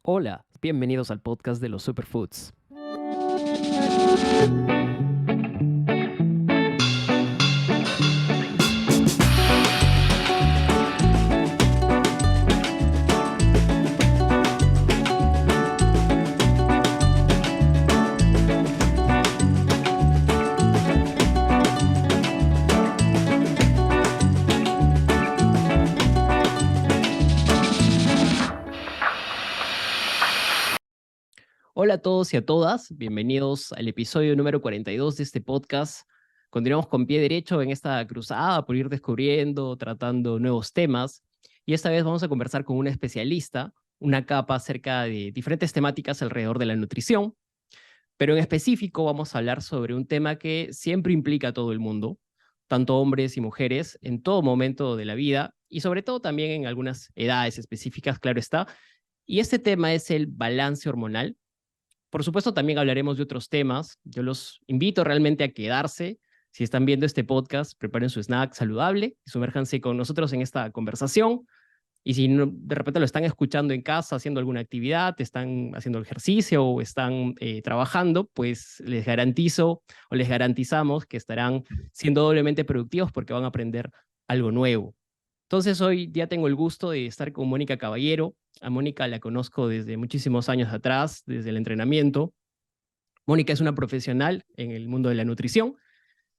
Hola, bienvenidos al podcast de los Superfoods. Hola a todos y a todas, bienvenidos al episodio número 42 de este podcast. Continuamos con pie derecho en esta cruzada por ir descubriendo, tratando nuevos temas. Y esta vez vamos a conversar con una especialista, una capa acerca de diferentes temáticas alrededor de la nutrición. Pero en específico vamos a hablar sobre un tema que siempre implica a todo el mundo, tanto hombres y mujeres, en todo momento de la vida y sobre todo también en algunas edades específicas, claro está. Y este tema es el balance hormonal. Por supuesto, también hablaremos de otros temas. Yo los invito realmente a quedarse. Si están viendo este podcast, preparen su snack saludable y sumérjanse con nosotros en esta conversación. Y si no, de repente lo están escuchando en casa, haciendo alguna actividad, están haciendo ejercicio o están trabajando, pues les garantizo o les garantizamos que estarán siendo doblemente productivos porque van a aprender algo nuevo. Entonces hoy ya tengo el gusto de estar con Mónica Caballero. A Mónica la conozco desde muchísimos años atrás, desde el entrenamiento. Mónica es una profesional en el mundo de la nutrición,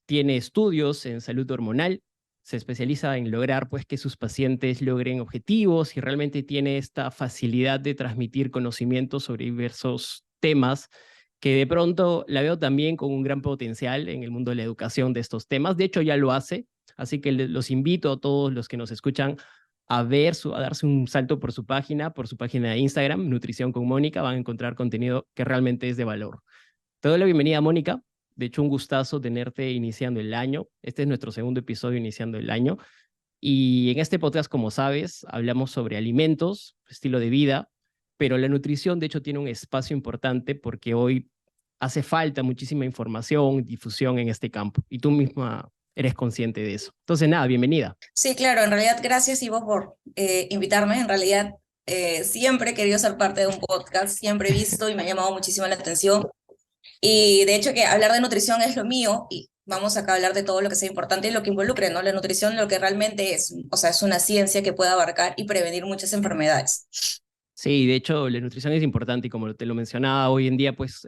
tiene estudios en salud hormonal, se especializa en lograr pues, que sus pacientes logren objetivos y realmente tiene esta facilidad de transmitir conocimientos sobre diversos temas que de pronto la veo también con un gran potencial en el mundo de la educación de estos temas. De hecho, ya lo hace, así que los invito a todos los que nos escuchan a a darse un salto por su página de Instagram, Nutrición con Mónica, van a encontrar contenido que realmente es de valor. Te doy la bienvenida, Mónica. De hecho, un gustazo tenerte iniciando el año. Este es nuestro segundo episodio iniciando el año. Y en este podcast, como sabes, hablamos sobre alimentos, estilo de vida, pero la nutrición, de hecho, tiene un espacio importante porque hoy hace falta muchísima información, difusión en este campo. Y tú misma eres consciente de eso. Entonces, nada, bienvenida. Sí, claro, en realidad gracias Ivo por invitarme. En realidad siempre he querido ser parte de un podcast, siempre he visto y me ha llamado muchísimo la atención. Y de hecho que hablar de nutrición es lo mío y vamos acá a hablar de todo lo que sea importante y lo que involucre, ¿no? La nutrición lo que realmente es, o sea, es una ciencia que puede abarcar y prevenir muchas enfermedades. Sí, de hecho, la nutrición es importante y como te lo mencionaba, hoy en día, pues,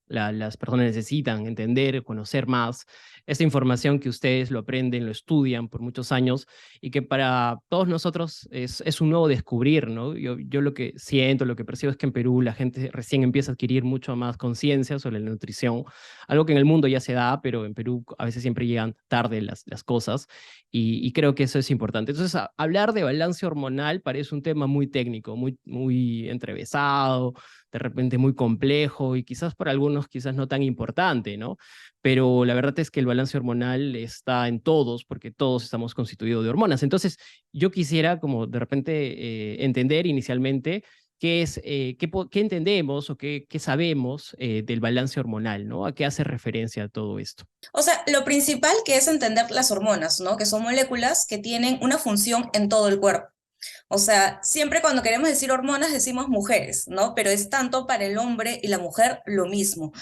las personas necesitan entender, conocer más esta información que ustedes lo aprenden, lo estudian por muchos años y que para todos nosotros es un nuevo descubrir, ¿no? Yo lo que siento, lo que percibo es que en Perú la gente recién empieza a adquirir mucho más conciencia sobre la nutrición, algo que en el mundo ya se da, pero en Perú a veces siempre llegan tarde las cosas y creo que eso es importante. Entonces, hablar de balance hormonal parece un tema muy técnico, muy entrevesado, de repente muy complejo y quizás para algunos quizás no tan importante, ¿no? Pero la verdad es que el balance hormonal está en todos, porque todos estamos constituidos de hormonas. Entonces, yo quisiera como de repente entender inicialmente qué es, qué entendemos o qué sabemos del balance hormonal, ¿no? ¿A qué hace referencia todo esto? O sea, lo principal que es entender las hormonas, ¿no? Que son moléculas que tienen una función en todo el cuerpo. O sea, siempre cuando queremos decir hormonas decimos mujeres, ¿no? Pero es tanto para el hombre y la mujer lo mismo.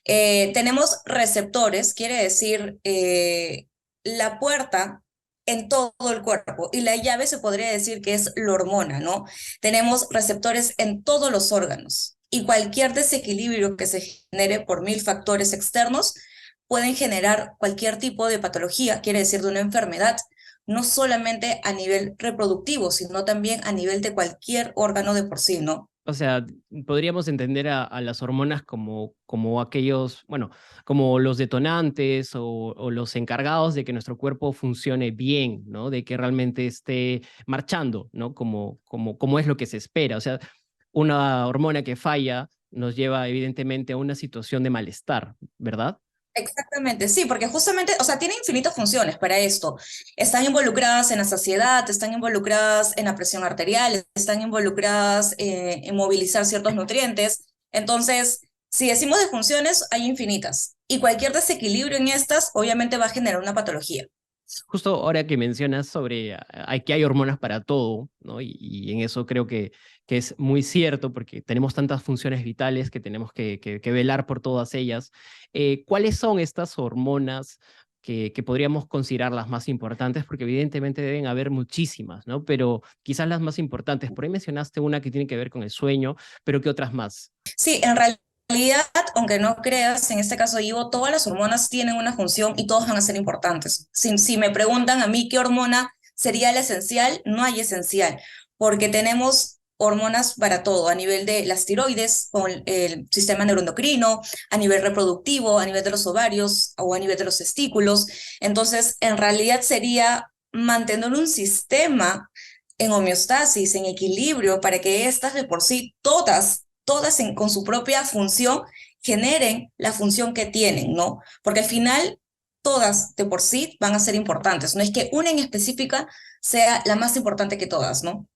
Tenemos receptores, quiere decir la puerta en todo el cuerpo y la llave se podría decir que es la hormona, ¿no? Tenemos receptores en todos los órganos y cualquier desequilibrio que se genere por mil factores externos pueden generar cualquier tipo de patología, quiere decir de una enfermedad, no solamente a nivel reproductivo, sino también a nivel de cualquier órgano de por sí, ¿no? O sea, podríamos entender a las hormonas como aquellos, bueno, como los detonantes o los encargados de que nuestro cuerpo funcione bien, ¿no? De que realmente esté marchando, ¿no? Como es lo que se espera. O sea, una hormona que falla nos lleva evidentemente a una situación de malestar, ¿verdad? Exactamente, sí, porque justamente, o sea, tiene infinitas funciones para esto. Están involucradas en la saciedad, están involucradas en la presión arterial, están involucradas en movilizar ciertos nutrientes. Entonces, si decimos de funciones, hay infinitas. Y cualquier desequilibrio en estas, obviamente va a generar una patología. Justo ahora que mencionas sobre que hay hormonas para todo, ¿no? Y en eso creo que es muy cierto porque tenemos tantas funciones vitales que tenemos que velar por todas ellas. ¿Cuáles son estas hormonas que podríamos considerar las más importantes? Porque evidentemente deben haber muchísimas, ¿no? Pero quizás las más importantes. Por ahí mencionaste una que tiene que ver con el sueño, pero ¿qué otras más? Sí, en realidad, aunque no creas, en este caso Ivo, todas las hormonas tienen una función y todas van a ser importantes. Si me preguntan a mí qué hormona sería la esencial, no hay esencial, porque tenemos hormonas para todo, a nivel de las tiroides, con el sistema neuroendocrino, a nivel reproductivo, a nivel de los ovarios o a nivel de los testículos. Entonces, en realidad sería mantener un sistema en homeostasis, en equilibrio, para que estas de por sí con su propia función generen la función que tienen, ¿no? Porque al final todas de por sí van a ser importantes, no es que una en específica sea la más importante que todas, ¿no?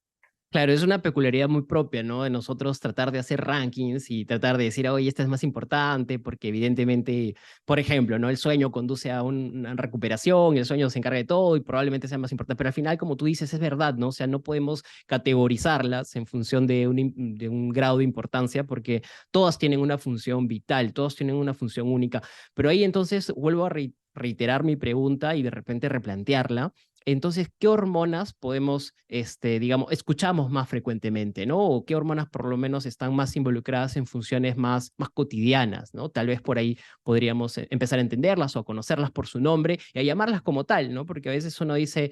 Claro, es una peculiaridad muy propia, ¿no? De nosotros tratar de hacer rankings y tratar de decir, oye, esta es más importante, porque evidentemente, por ejemplo, ¿no? El sueño conduce a una recuperación, el sueño se encarga de todo y probablemente sea más importante, pero al final, como tú dices, es verdad, ¿no? O sea, no podemos categorizarlas en función de un grado de importancia, porque todas tienen una función vital, todas tienen una función única. Pero ahí entonces vuelvo a reiterar mi pregunta y de repente replantearla. Entonces, ¿qué hormonas podemos, digamos, escuchamos más frecuentemente, ¿no? O qué hormonas por lo menos están más involucradas en funciones más cotidianas, ¿no? Tal vez por ahí podríamos empezar a entenderlas o a conocerlas por su nombre y a llamarlas como tal, ¿no? Porque a veces uno dice,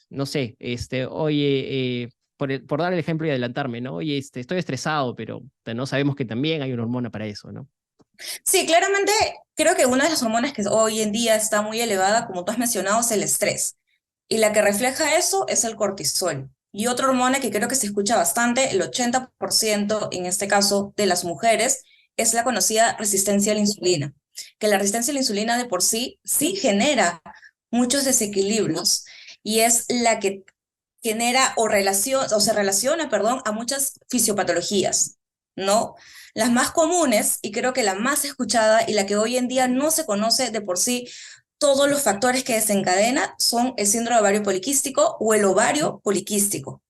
no sé, oye, por dar el ejemplo y adelantarme, ¿no? Oye, estoy estresado, pero no sabemos que también hay una hormona para eso, ¿no? Sí, claramente creo que una de las hormonas que hoy en día está muy elevada, como tú has mencionado, es el estrés. Y la que refleja eso es el cortisol. Y otra hormona que creo que se escucha bastante, el 80% en este caso de las mujeres, es la conocida resistencia a la insulina. Que la resistencia a la insulina de por sí sí genera muchos desequilibrios y es la que genera o se relaciona, perdón, a muchas fisiopatologías, ¿no? Las más comunes, y creo que la más escuchada y la que hoy en día no se conoce de por sí, todos los factores que desencadena son el síndrome de ovario poliquístico o el ovario poliquístico.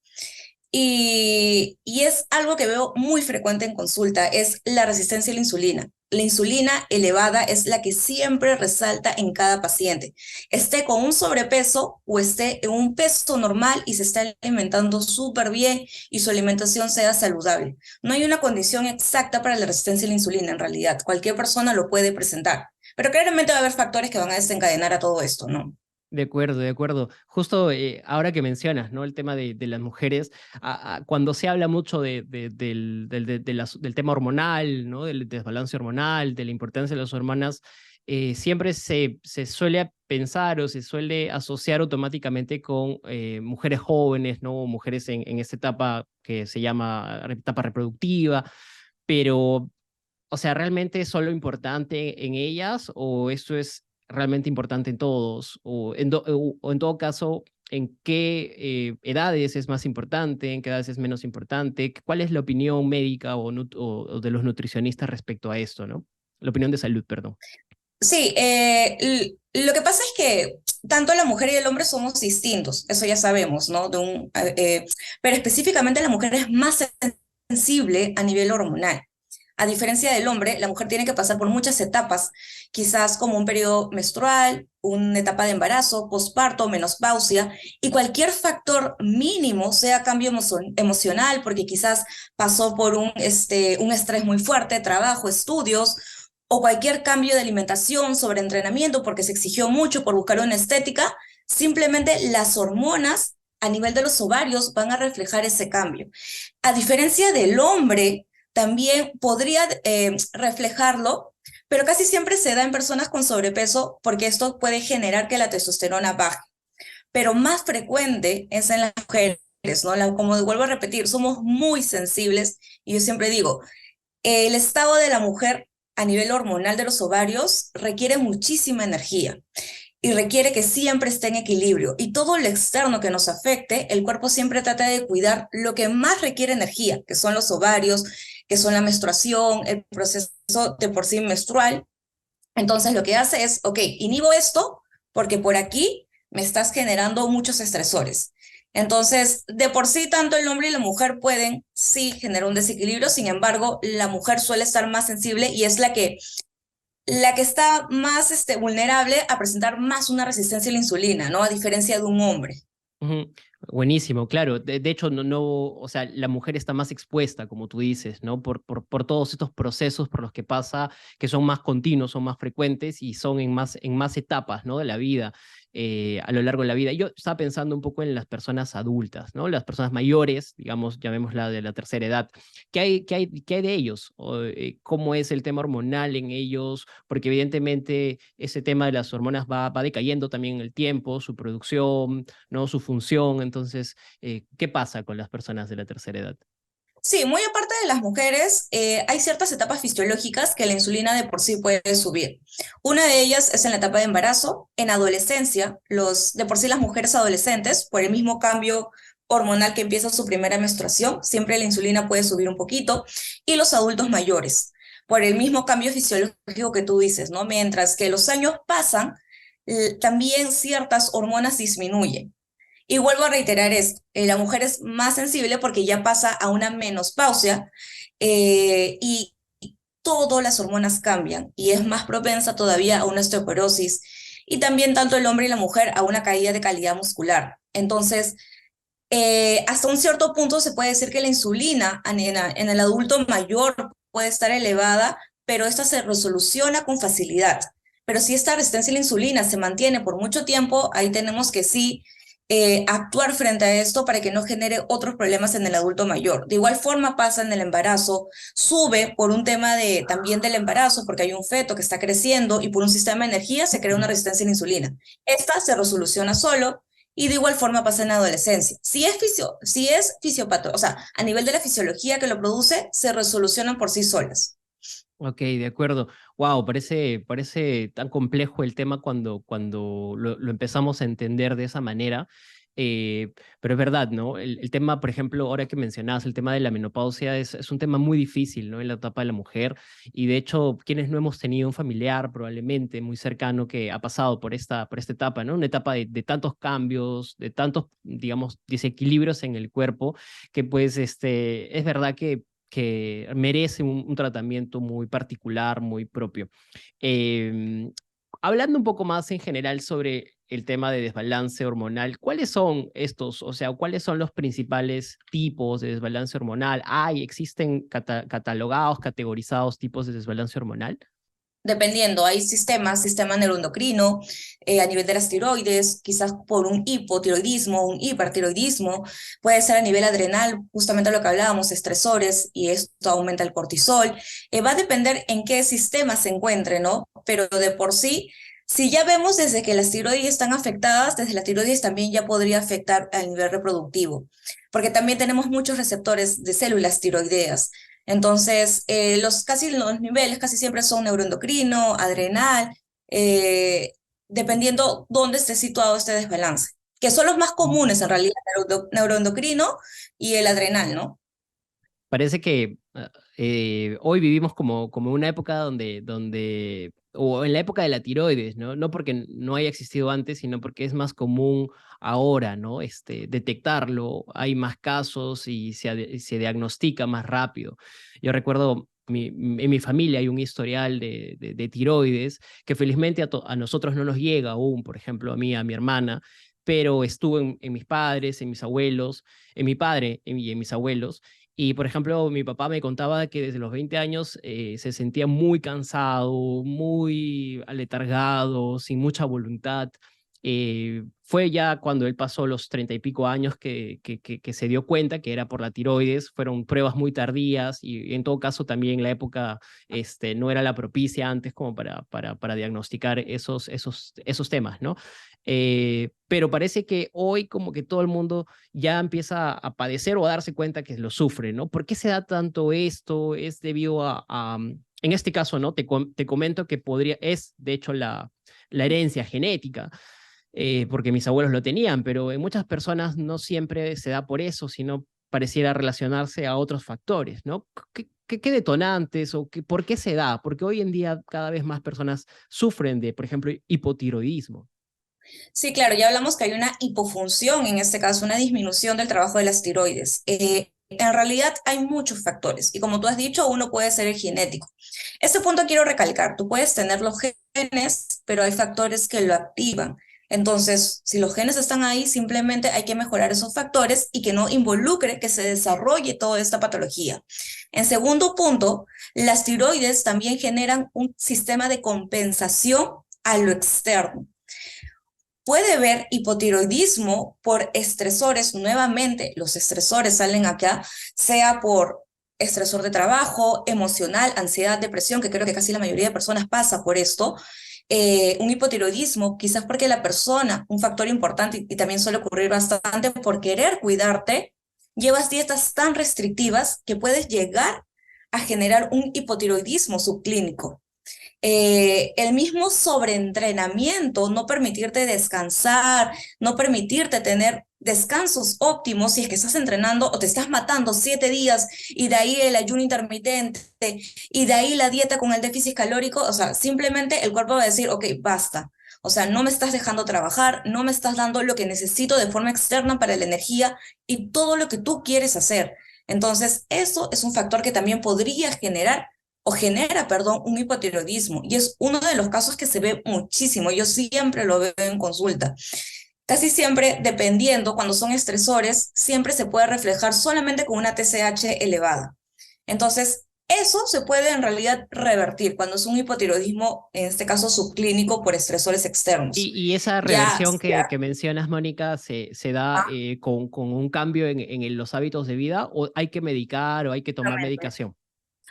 Y es algo que veo muy frecuente en consulta, es la resistencia a la insulina. La insulina elevada es la que siempre resalta en cada paciente, esté con un sobrepeso o esté en un peso normal y se está alimentando súper bien y su alimentación sea saludable. No hay una condición exacta para la resistencia a la insulina en realidad, cualquier persona lo puede presentar, pero claramente va a haber factores que van a desencadenar a todo esto, ¿no? De acuerdo, de acuerdo. Justo ahora que mencionas, ¿no? El tema de las mujeres, cuando se habla mucho del tema hormonal, ¿no? Del desbalance hormonal, de la importancia de las hormonas, siempre se suele pensar o se suele asociar automáticamente con mujeres jóvenes, ¿no? O mujeres en esta etapa que se llama etapa reproductiva, pero o sea, ¿realmente es solo importante en ellas o esto es realmente importante en todos? O en todo caso, ¿en qué edades es más importante? ¿En qué edades es menos importante? ¿Cuál es la opinión médica o de los nutricionistas respecto a esto, ¿no? La opinión de salud, perdón. Sí, lo que pasa es que tanto la mujer y el hombre somos distintos, eso ya sabemos, ¿no? Pero específicamente la mujer es más sensible a nivel hormonal. A diferencia del hombre, la mujer tiene que pasar por muchas etapas, quizás como un periodo menstrual, una etapa de embarazo, posparto, menopausia, y cualquier factor mínimo, sea cambio emocional, porque quizás pasó por un estrés muy fuerte, trabajo, estudios, o cualquier cambio de alimentación, sobreentrenamiento, porque se exigió mucho por buscar una estética, simplemente las hormonas a nivel de los ovarios van a reflejar ese cambio. A diferencia del hombre, también podría reflejarlo, pero casi siempre se da en personas con sobrepeso porque esto puede generar que la testosterona baje. Pero más frecuente es en las mujeres, ¿no? Como vuelvo a repetir, somos muy sensibles y yo siempre digo, el estado de la mujer a nivel hormonal de los ovarios requiere muchísima energía y requiere que siempre esté en equilibrio. Y todo lo externo que nos afecte, el cuerpo siempre trata de cuidar lo que más requiere energía, que son los ovarios, que son la menstruación, el proceso de por sí menstrual. Entonces lo que hace es, ok, inhibo esto porque por aquí me estás generando muchos estresores. Entonces, de por sí, tanto el hombre y la mujer pueden sí generar un desequilibrio, sin embargo, la mujer suele estar más sensible y es la que está más vulnerable a presentar más una resistencia a la insulina, ¿no? A diferencia de un hombre. Ujú. Buenísimo, claro. De hecho, o sea, la mujer está más expuesta, como tú dices, ¿no? Por todos estos procesos por los que pasa, que son más continuos, son más frecuentes y son en más etapas, ¿no? De la vida, a lo largo de la vida. Yo estaba pensando un poco en las personas adultas, ¿no? Las personas mayores, digamos, llamémosla de la tercera edad. ¿Qué hay de ellos? ¿Cómo es el tema hormonal en ellos? Porque evidentemente ese tema de las hormonas va decayendo también en el tiempo, su producción, ¿no? Su función. Entonces, ¿qué pasa con las personas de la tercera edad? Sí, muy aparte de las mujeres, hay ciertas etapas fisiológicas que la insulina de por sí puede subir. Una de ellas es en la etapa de embarazo, en adolescencia, de por sí las mujeres adolescentes, por el mismo cambio hormonal que empieza su primera menstruación, siempre la insulina puede subir un poquito, y los adultos mayores, por el mismo cambio fisiológico que tú dices, ¿no? Mientras que los años pasan, también ciertas hormonas disminuyen. Y vuelvo a reiterar esto, la mujer es más sensible porque ya pasa a una menopausia y todas las hormonas cambian y es más propensa todavía a una osteoporosis y también tanto el hombre y la mujer a una caída de calidad muscular. Entonces, hasta un cierto punto se puede decir que la insulina en el adulto mayor puede estar elevada, pero esta se resoluciona con facilidad. Pero si esta resistencia a la insulina se mantiene por mucho tiempo, ahí tenemos que sí actuar frente a esto para que no genere otros problemas en el adulto mayor. De igual forma pasa en el embarazo, sube por un tema también del embarazo, porque hay un feto que está creciendo y por un sistema de energía se crea una resistencia a la insulina. Esta se resoluciona solo y de igual forma pasa en la adolescencia. Si es fisiopato, o sea, a nivel de la fisiología que lo produce, se resolucionan por sí solas. Ok, de acuerdo. Wow, parece tan complejo el tema cuando lo empezamos a entender de esa manera. Pero es verdad, ¿no? El tema, por ejemplo, ahora que mencionabas, el tema de la menopausia es un tema muy difícil, ¿no? En la etapa de la mujer. Y de hecho, quienes no hemos tenido un familiar probablemente muy cercano que ha pasado por esta etapa, ¿no? Una etapa de tantos cambios, de tantos, digamos, desequilibrios en el cuerpo, que pues es verdad que merece un tratamiento muy particular, muy propio. Eh, Hablando un poco más en general sobre el tema de desbalance hormonal, ¿cuáles son estos, o sea, cuáles son los principales tipos de desbalance hormonal? ¿Existen catalogados, categorizados tipos de desbalance hormonal? Dependiendo, hay sistema neuroendocrino, a nivel de las tiroides, quizás por un hipotiroidismo, un hipertiroidismo, puede ser a nivel adrenal, justamente lo que hablábamos, estresores, y esto aumenta el cortisol. Va a depender en qué sistema se encuentre, ¿no? Pero de por sí, si ya vemos desde que las tiroides están afectadas, desde la tiroides también ya podría afectar a nivel reproductivo, porque también tenemos muchos receptores de células tiroideas. Entonces, casi los niveles casi siempre son neuroendocrino, adrenal, eh, dependiendo dónde esté situado este desbalance, que son los más comunes en realidad, neuroendocrino y el adrenal, ¿no? Parece que hoy vivimos como una época o en la época de la tiroides, ¿no? No porque no haya existido antes, sino porque es más común ahora, ¿no? Detectarlo, hay más casos y se diagnostica más rápido. Yo recuerdo, en mi familia hay un historial de tiroides que felizmente a nosotros no nos llega aún, por ejemplo, a mí, a mi hermana, pero estuvo en mis padres, en mis abuelos, en mi padre y en mis abuelos. Y, por ejemplo, mi papá me contaba que desde los 20 años se sentía muy cansado, muy aletargado, sin mucha voluntad. Fue ya cuando él pasó los 30 y pico años que se dio cuenta que era por la tiroides. Fueron pruebas muy tardías y en todo caso también la época no era la propicia antes como para diagnosticar esos temas, ¿no? Pero parece que hoy como que todo el mundo ya empieza a padecer o a darse cuenta que lo sufre, ¿no? ¿Por qué se da tanto esto? Es debido en este caso, ¿no? Te comento que es de hecho la herencia genética, porque mis abuelos lo tenían, pero en muchas personas no siempre se da por eso, sino pareciera relacionarse a otros factores, ¿no? ¿Qué detonantes o por qué se da? Porque hoy en día cada vez más personas sufren de, por ejemplo, hipotiroidismo. Sí, claro, ya hablamos que hay una hipofunción, en este caso, una disminución del trabajo de las tiroides. En realidad hay muchos factores y como tú has dicho, uno puede ser el genético. Este punto quiero recalcar, tú puedes tener los genes, pero hay factores que lo activan. Entonces, si los genes están ahí, simplemente hay que mejorar esos factores y que no involucre que se desarrolle toda esta patología. En segundo punto, las tiroides también generan un sistema de compensación a lo externo. Puede haber hipotiroidismo por estresores, nuevamente los estresores salen acá, sea por estresor de trabajo, emocional, ansiedad, depresión, que creo que casi la mayoría de personas pasa por esto, un hipotiroidismo, quizás porque la persona, un factor importante y también suele ocurrir bastante por querer cuidarte, llevas dietas tan restrictivas que puedes llegar a generar un hipotiroidismo subclínico. El mismo sobreentrenamiento, no permitirte descansar, no permitirte tener descansos óptimos si es que estás entrenando o te estás matando 7 días y de ahí el ayuno intermitente y de ahí la dieta con el déficit calórico, o sea, simplemente el cuerpo va a decir, ok, basta. O sea, no me estás dejando trabajar, no me estás dando lo que necesito de forma externa para la energía y todo lo que tú quieres hacer. Entonces, eso es un factor que también podría generar o genera, perdón, un hipotiroidismo. Y es uno de los casos que se ve muchísimo. Yo siempre lo veo en consulta. Casi siempre, dependiendo, cuando son estresores, siempre se puede reflejar solamente con una TSH elevada. Entonces, eso se puede en realidad revertir cuando es un hipotiroidismo, en este caso subclínico, por estresores externos. Y esa Ya, reversión ya. que mencionas, Mónica, se da con un cambio en los hábitos de vida o hay que medicar o hay que tomar medicación?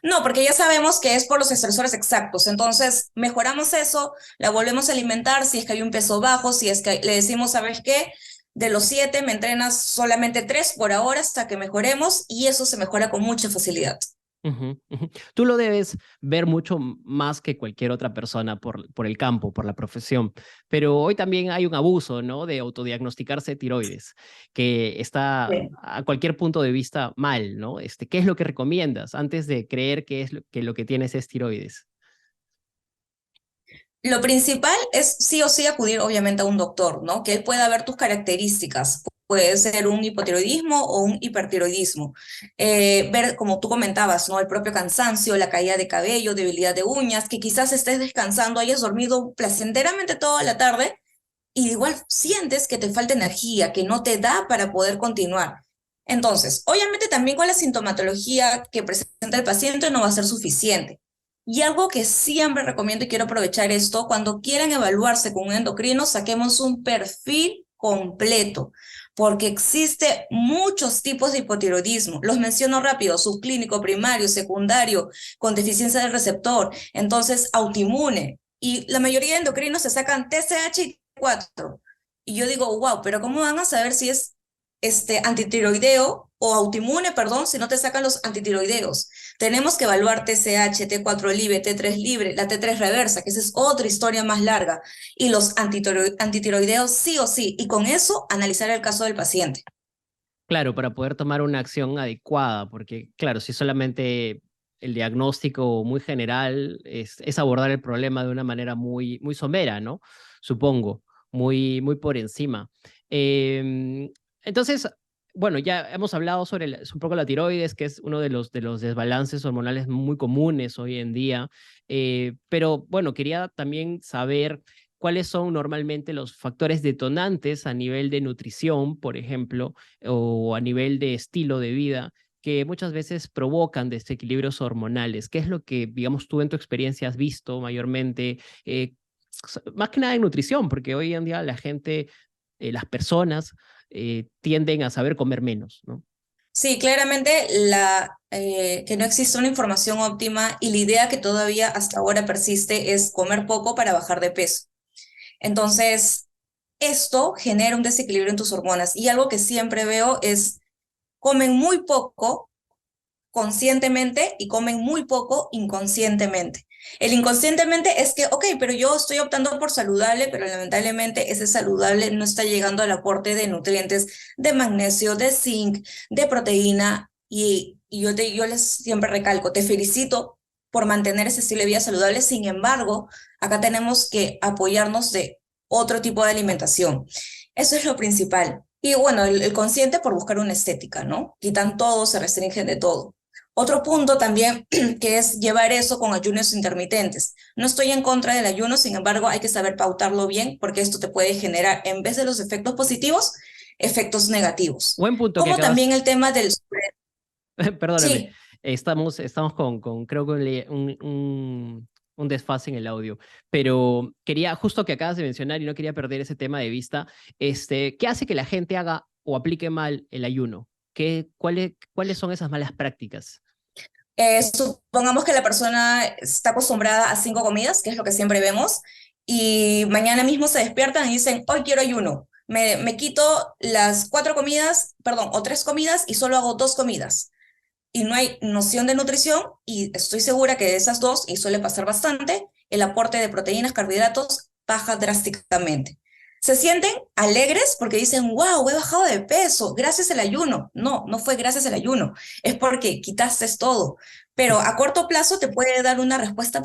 No, porque ya sabemos que es por los estresores exactos. Entonces, mejoramos eso, la volvemos a alimentar si es que hay un peso bajo, si es que le decimos, ¿sabes qué? De los 7 me entrenas solamente 3 por ahora hasta que mejoremos y eso se mejora con mucha facilidad. Ujú, ujú. Tú lo debes ver mucho más que cualquier otra persona por el campo, por la profesión, pero hoy también hay un abuso, ¿no? De autodiagnosticarse tiroides, que está Sí. a cualquier punto de vista mal, ¿no? ¿Qué es lo que recomiendas antes de creer que lo que tienes es tiroides? Lo principal es sí o sí acudir obviamente a un doctor, ¿no? Que él pueda ver tus características. Puede ser un hipotiroidismo o un hipertiroidismo. Ver, como tú comentabas, ¿no? El propio cansancio, la caída de cabello, debilidad de uñas, que quizás estés descansando, hayas dormido placenteramente toda la tarde y igual sientes que te falta energía, que no te da para poder continuar. Entonces, obviamente también con la sintomatología que presenta el paciente no va a ser suficiente. Y algo que siempre recomiendo y quiero aprovechar esto, cuando quieran evaluarse con un endocrino, saquemos un perfil completo, porque existe muchos tipos de hipotiroidismo. Los menciono rápido, subclínico, primario, secundario, con deficiencia del receptor, entonces autoinmune. Y la mayoría de endocrinos se sacan TSH y T4. Y yo digo, wow, pero ¿cómo van a saber si es antitiroideo o autoinmune, perdón, si no te sacan los antitiroideos? Tenemos que evaluar TSH, T4 libre, T3 libre, la T3 reversa, que esa es otra historia más larga, y los antitiroideos sí o sí, y con eso analizar el caso del paciente. Claro, para poder tomar una acción adecuada, porque claro, si solamente el diagnóstico muy general es abordar el problema de una manera muy somera, ¿no? Supongo, muy por encima. Em, entonces, bueno, ya hemos hablado sobre un poco la tiroides, que es uno de los desbalances hormonales muy comunes hoy en día, pero bueno, quería también saber cuáles son normalmente los factores detonantes a nivel de nutrición, por ejemplo, o a nivel de estilo de vida que muchas veces provocan desequilibrios hormonales. ¿Qué es lo que, digamos, tú en tu experiencia has visto mayormente, más que nada en nutrición? Porque hoy en día la gente, las personas, tienden a saber comer menos, ¿no? Sí, claramente que no existe una información óptima y la idea que todavía hasta ahora persiste es comer poco para bajar de peso. Entonces, esto genera un desequilibrio en tus hormonas y algo que siempre veo es comen muy poco conscientemente y comen muy poco inconscientemente. El inconscientemente es que, ok, pero yo estoy optando por saludable, pero lamentablemente ese saludable no está llegando al aporte de nutrientes, de magnesio, de zinc, de proteína. Yo les siempre recalco, te felicito por mantener ese estilo de vida saludable. Sin embargo, acá tenemos que apoyarnos de otro tipo de alimentación. Eso es lo principal. Y bueno, el consciente por buscar una estética, ¿no? Quitan todo, se restringen de todo. Otro punto también que es llevar eso con ayunos intermitentes. No estoy en contra del ayuno, sin embargo, hay que saber pautarlo bien porque esto te puede generar, en vez de los efectos positivos, efectos negativos. Buen punto que Como también acabas. el tema del... Perdóname, Sí, estamos con creo que un desfase en el audio, pero quería, justo que acabas de mencionar y no quería perder ese tema de vista, ¿qué hace que la gente haga o aplique mal el ayuno? ¿Cuáles son esas malas prácticas? supongamos que la persona está acostumbrada a 5 comidas, que es lo que siempre vemos, y mañana mismo se despiertan y dicen, hoy quiero ayuno. Me quito las 4 comidas, perdón, o 3 comidas y solo hago 2 comidas. Y no hay noción de nutrición y estoy segura que de esas dos, y suele pasar bastante, el aporte de proteínas, carbohidratos baja drásticamente. Se sienten alegres porque dicen, wow, he bajado de peso gracias al ayuno. No, no fue gracias al ayuno, es porque quitaste todo. Pero a corto plazo te puede dar una respuesta,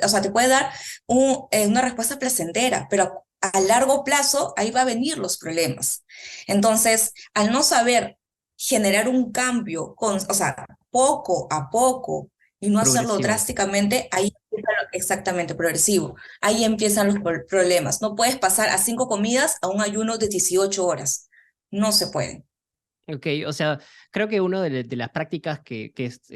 o sea, te puede dar una respuesta placentera, pero a largo plazo ahí va a venir los problemas. Entonces, al no saber generar un cambio, o sea, poco a poco y no hacerlo Progresivo. drásticamente, ahí empieza exactamente progresivo. Ahí empiezan los problemas. No puedes pasar a 5 comidas a un ayuno de 18 horas. No se puede. Ok, o sea, creo que una de las prácticas que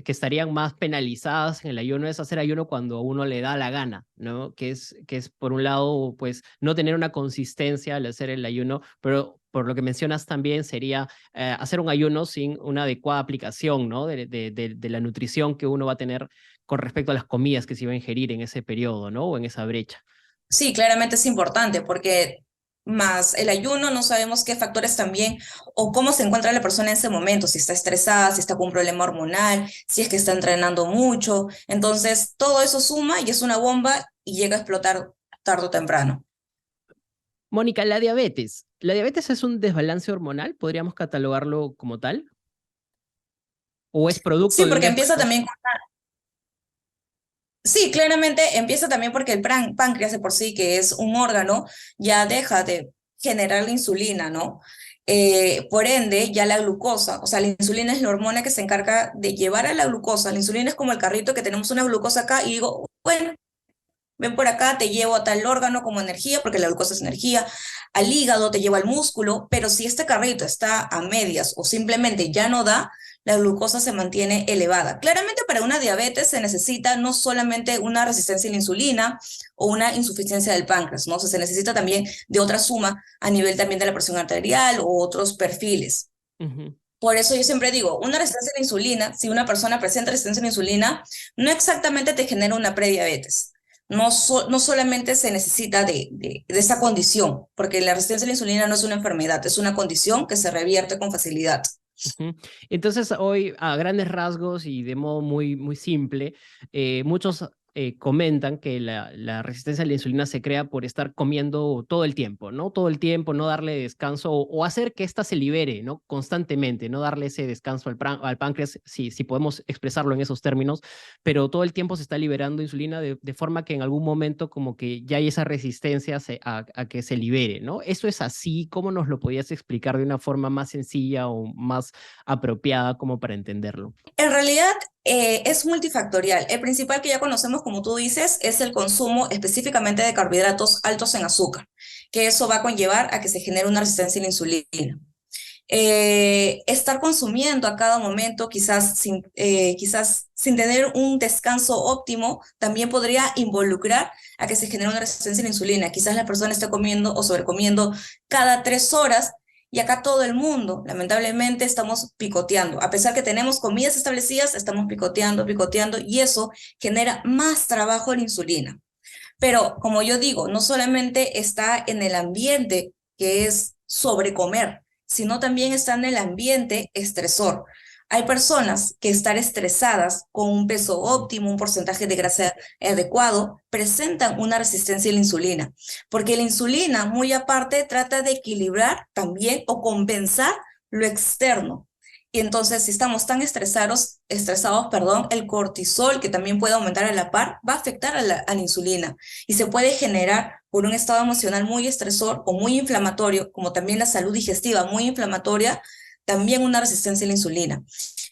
estarían más penalizadas en el ayuno es hacer ayuno cuando a uno le da la gana, ¿no? Que es por un lado, pues, no tener una consistencia al hacer el ayuno, pero por lo que mencionas también sería hacer un ayuno sin una adecuada aplicación, ¿no? De la nutrición que uno va a tener con respecto a las comidas que se iba a ingerir en ese periodo, ¿no? O en esa brecha. Sí, claramente es importante porque más el ayuno no sabemos qué factores también o cómo se encuentra la persona en ese momento, si está estresada, si está con un problema hormonal, si es que está entrenando mucho. Entonces, todo eso suma y es una bomba y llega a explotar tarde o temprano. Mónica, la diabetes. ¿La diabetes es un desbalance hormonal? ¿Podríamos catalogarlo como tal? ¿O es producto Sí, de un porque empieza desbalance? también, sí, claramente empieza también porque el páncreas de por sí, que es un órgano, ya deja de generar la insulina, ¿no? Por ende, ya la glucosa, o sea, la insulina es la hormona que se encarga de llevar a la glucosa. La insulina es como el carrito que tenemos una glucosa acá y digo, bueno, ven por acá, te llevo a tal órgano como energía, porque la glucosa es energía, al hígado, te llevo al músculo, pero si este carrito está a medias o simplemente ya no da, la glucosa se mantiene elevada. Claramente para una diabetes se necesita no solamente una resistencia a la insulina o una insuficiencia del páncreas, ¿no? O sea, se necesita también de otra suma a nivel también de la presión arterial o otros perfiles. Ujú. Por eso yo siempre digo, una resistencia a la insulina, si una persona presenta resistencia a la insulina, no exactamente te genera una prediabetes. No, no solamente se necesita de esa condición, porque la resistencia a la insulina no es una enfermedad, es una condición que se revierte con facilidad. Ujú. Entonces, hoy, a grandes rasgos y de modo muy, muy simple, muchos comentan que la resistencia a la insulina se crea por estar comiendo todo el tiempo, ¿no? Todo el tiempo, no darle descanso o hacer que ésta se libere, ¿no? Constantemente, no darle ese descanso al páncreas, si podemos expresarlo en esos términos, pero todo el tiempo se está liberando insulina de forma que en algún momento como que ya hay esa resistencia a que se libere, ¿no? ¿Eso es así? ¿Cómo nos lo podías explicar de una forma más sencilla o más apropiada como para entenderlo? En realidad es multifactorial. El principal que ya conocemos, como tú dices, es el consumo específicamente de carbohidratos altos en azúcar, que eso va a conllevar a que se genere una resistencia a la insulina. Estar consumiendo a cada momento, quizás sin tener un descanso óptimo, también podría involucrar a que se genere una resistencia a la insulina. Quizás la persona esté comiendo o sobrecomiendo cada 3 horas y acá todo el mundo, lamentablemente, estamos picoteando. A pesar que tenemos comidas establecidas, estamos picoteando, picoteando y eso genera más trabajo en la insulina. Pero como yo digo, no solamente está en el ambiente que es sobrecomer, sino también está en el ambiente estresor. Hay personas que estar estresadas con un peso óptimo, un porcentaje de grasa adecuado, presentan una resistencia a la insulina, porque la insulina, muy aparte, trata de equilibrar también o compensar lo externo. Y entonces, si estamos tan estresados, perdón, el cortisol, que también puede aumentar a la par, va a afectar a la insulina y se puede generar por un estado emocional muy estresor o muy inflamatorio, como también la salud digestiva muy inflamatoria, también una resistencia a la insulina.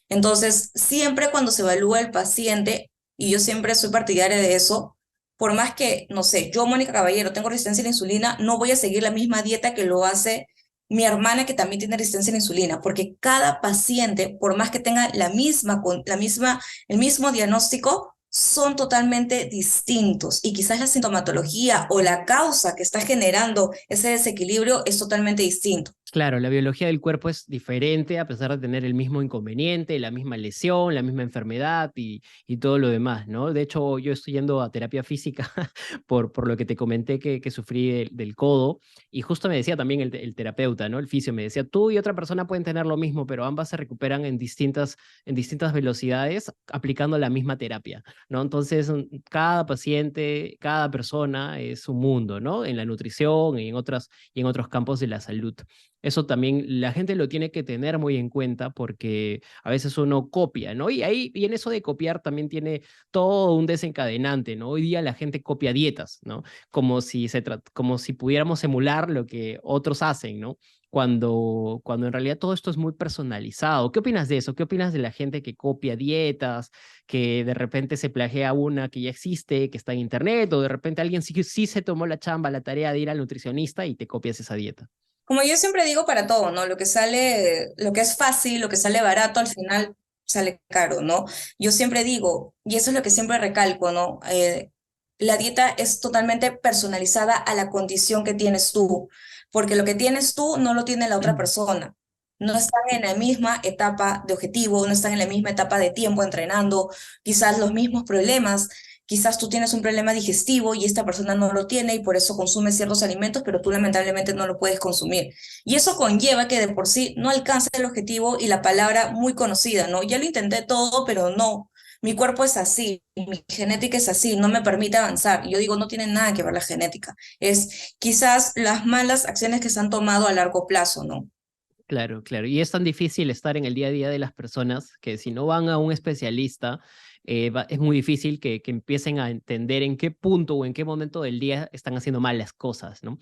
Entonces, siempre cuando se evalúa el paciente, y yo siempre soy partidaria de eso, por más que, no sé, yo, Mónica Caballero, tengo resistencia a la insulina, no voy a seguir la misma dieta que lo hace mi hermana que también tiene resistencia a la insulina, porque cada paciente, por más que tenga el mismo diagnóstico, son totalmente distintos y quizás la sintomatología o la causa que está generando ese desequilibrio es totalmente distinto. Claro, la biología del cuerpo es diferente a pesar de tener el mismo inconveniente, la misma lesión, la misma enfermedad y todo lo demás, ¿no? De hecho, yo estoy yendo a terapia física por lo que te comenté que sufrí del codo y justo me decía también el terapeuta, ¿no? El fisio me decía, tú y otra persona pueden tener lo mismo, pero ambas se recuperan en distintas velocidades aplicando la misma terapia, ¿no? Entonces, cada paciente, cada persona es un mundo, ¿no? En la nutrición y en otros campos de la salud. Eso también la gente lo tiene que tener muy en cuenta porque a veces uno copia, ¿no? Y en eso de copiar también tiene todo un desencadenante, ¿no? Hoy día la gente copia dietas, ¿no? Como si pudiéramos emular lo que otros hacen, ¿no? Cuando en realidad todo esto es muy personalizado. ¿Qué opinas de eso? ¿Qué opinas de la gente que copia dietas, que de repente se plagia una que ya existe, que está en internet, o de repente alguien sí se tomó la chamba, la tarea de ir al nutricionista y te copias esa dieta? Como yo siempre digo para todo, ¿no? Lo que sale, lo que es fácil, lo que sale barato, al final sale caro, ¿no? Yo siempre digo, y eso es lo que siempre recalco, ¿no? La dieta es totalmente personalizada a la condición que tienes tú, porque lo que tienes tú no lo tiene la otra persona. No están en la misma etapa de objetivo, no están en la misma etapa de tiempo entrenando, quizás los mismos problemas. Quizás tú tienes un problema digestivo y esta persona no lo tiene y por eso consume ciertos alimentos, pero tú lamentablemente no lo puedes consumir. Y eso conlleva que de por sí no alcance el objetivo y la palabra muy conocida, ¿no? Ya lo intenté todo, pero no. Mi cuerpo es así, mi genética es así, no me permite avanzar. Y yo digo, no tiene nada que ver la genética. Es quizás las malas acciones que se han tomado a largo plazo, ¿no? Claro, claro. Y es tan difícil estar en el día a día de las personas que si no van a un especialista, es muy difícil que empiecen a entender en qué punto o en qué momento del día están haciendo mal las cosas, ¿no?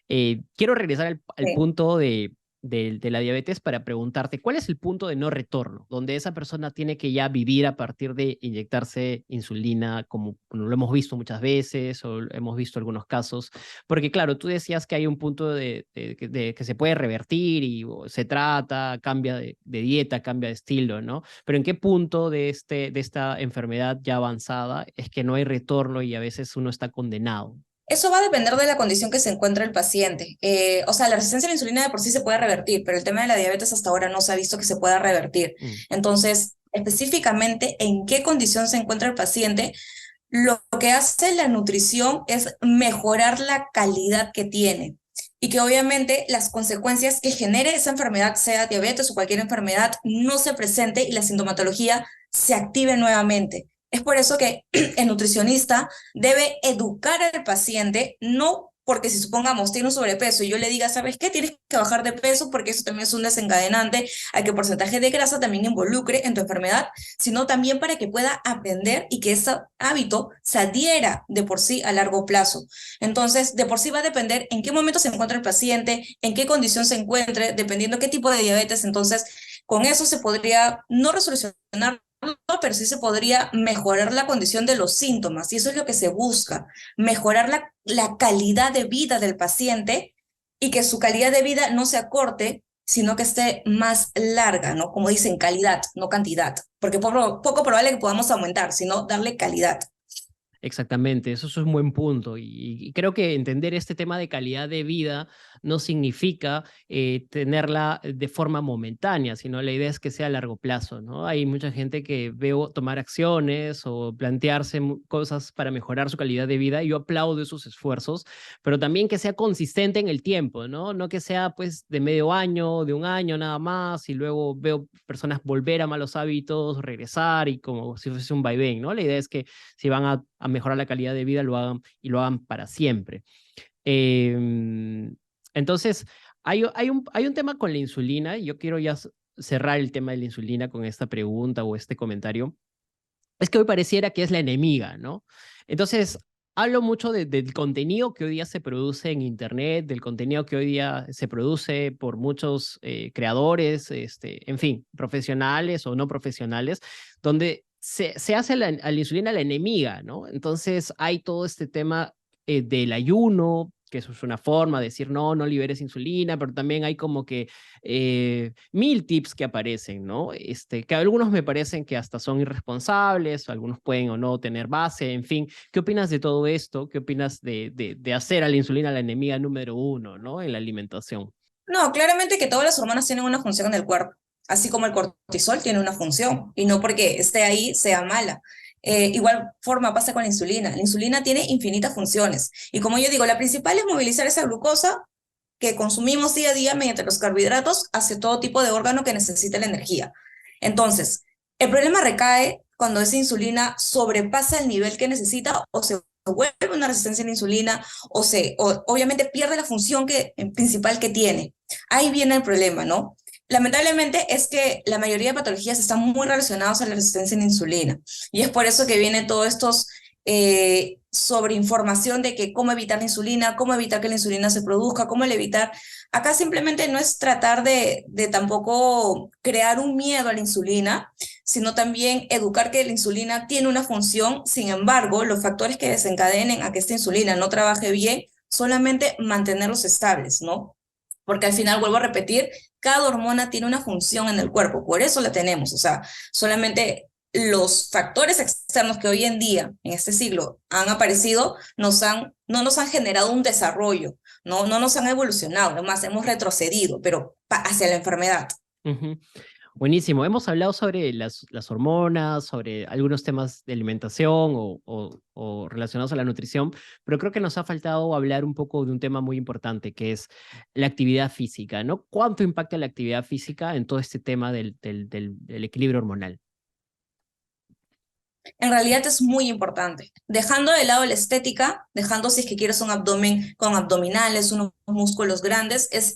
Quiero regresar al Sí. punto de la diabetes para preguntarte, ¿cuál es el punto de no retorno? Donde esa persona tiene que ya vivir a partir de inyectarse insulina, como lo hemos visto muchas veces o hemos visto algunos casos. Porque claro, tú decías que hay un punto de que se puede revertir y se trata, cambia de dieta, cambia de estilo, ¿no? Pero ¿en qué punto de esta enfermedad ya avanzada es que no hay retorno y a veces uno está condenado? Eso va a depender de la condición que se encuentra el paciente. O sea, la resistencia a la insulina de por sí se puede revertir, pero el tema de la diabetes hasta ahora no se ha visto que se pueda revertir. Mm. Entonces, específicamente en qué condición se encuentra el paciente, lo que hace la nutrición es mejorar la calidad que tiene y que obviamente las consecuencias que genere esa enfermedad, sea diabetes o cualquier enfermedad, no se presente y la sintomatología se active nuevamente. Es por eso que el nutricionista debe educar al paciente, no porque si supongamos tiene un sobrepeso y yo le diga, ¿sabes qué? Tienes que bajar de peso porque eso también es un desencadenante a que el porcentaje de grasa también involucre en tu enfermedad, sino también para que pueda aprender y que ese hábito se adhiera de por sí a largo plazo. Entonces, de por sí va a depender en qué momento se encuentra el paciente, en qué condición se encuentre, dependiendo qué tipo de diabetes. Entonces, con eso se podría no resolucionar, pero sí se podría mejorar la condición de los síntomas. Y eso es lo que se busca, mejorar la calidad de vida del paciente y que su calidad de vida no se acorte, sino que esté más larga, ¿no? Como dicen, calidad, no cantidad, porque poco probable que podamos aumentar, sino darle calidad. Exactamente, eso es un buen punto y creo que entender este tema de calidad de vida no significa tenerla de forma momentánea, sino la idea es que sea a largo plazo, ¿no? Hay mucha gente que veo tomar acciones o plantearse cosas para mejorar su calidad de vida y yo aplaudo esos esfuerzos, pero también que sea consistente en el tiempo, ¿no? No que sea pues de medio año, de un año nada más y luego veo personas volver a malos hábitos, regresar y como si fuese un vaivén, ¿no? La idea es que si van a mejorar la calidad de vida, lo hagan y lo hagan para siempre. Eh, entonces, hay un tema con la insulina y yo quiero ya cerrar el tema de la insulina con esta pregunta o este comentario, es que hoy pareciera que es la enemiga, ¿no? Entonces, hablo mucho del contenido que hoy día se produce en Internet, del contenido que hoy día se produce por muchos creadores, en fin, profesionales o no profesionales, donde se hace a la insulina la enemiga, ¿no? Entonces, hay todo este tema del ayuno, que eso es una forma de decir, no, no liberes insulina, pero también hay como que mil tips que aparecen, ¿no? Que algunos me parecen que hasta son irresponsables, algunos pueden o no tener base, en fin. ¿Qué opinas de todo esto? ¿Qué opinas de hacer a la insulina la enemiga número uno, ¿no? En la alimentación. No, claramente que todas las hormonas tienen una función en el cuerpo, así como el cortisol tiene una función, y no porque esté ahí sea mala. Igual forma pasa con la insulina. La insulina tiene infinitas funciones. Y como yo digo, la principal es movilizar esa glucosa que consumimos día a día mediante los carbohidratos hacia todo tipo de órgano que necesite la energía. Entonces, el problema recae cuando esa insulina sobrepasa el nivel que necesita o se vuelve una resistencia a la insulina o obviamente pierde la función principal que tiene. Ahí viene el problema, ¿no? Lamentablemente es que la mayoría de patologías están muy relacionadas a la resistencia a la insulina y es por eso que vienen todos estos sobre información de que cómo evitar la insulina, cómo evitar que la insulina se produzca, cómo evitar. Acá simplemente no es tratar de tampoco crear un miedo a la insulina, sino también educar que la insulina tiene una función. Sin embargo, los factores que desencadenen a que esta insulina no trabaje bien, solamente mantenerlos estables, ¿no? Porque al final, vuelvo a repetir, cada hormona tiene una función en el cuerpo, por eso la tenemos, o sea, solamente los factores externos que hoy en día, en este siglo, han aparecido, no nos han generado un desarrollo, no nos han evolucionado, además hemos retrocedido, pero hacia la enfermedad. Ujú. Buenísimo. Hemos hablado sobre las hormonas, sobre algunos temas de alimentación o relacionados a la nutrición, pero creo que nos ha faltado hablar un poco de un tema muy importante, que es la actividad física, ¿no? ¿Cuánto impacta la actividad física en todo este tema del equilibrio hormonal? En realidad es muy importante. Dejando de lado la estética, dejando si es que quieres un abdomen con abdominales, unos músculos grandes, es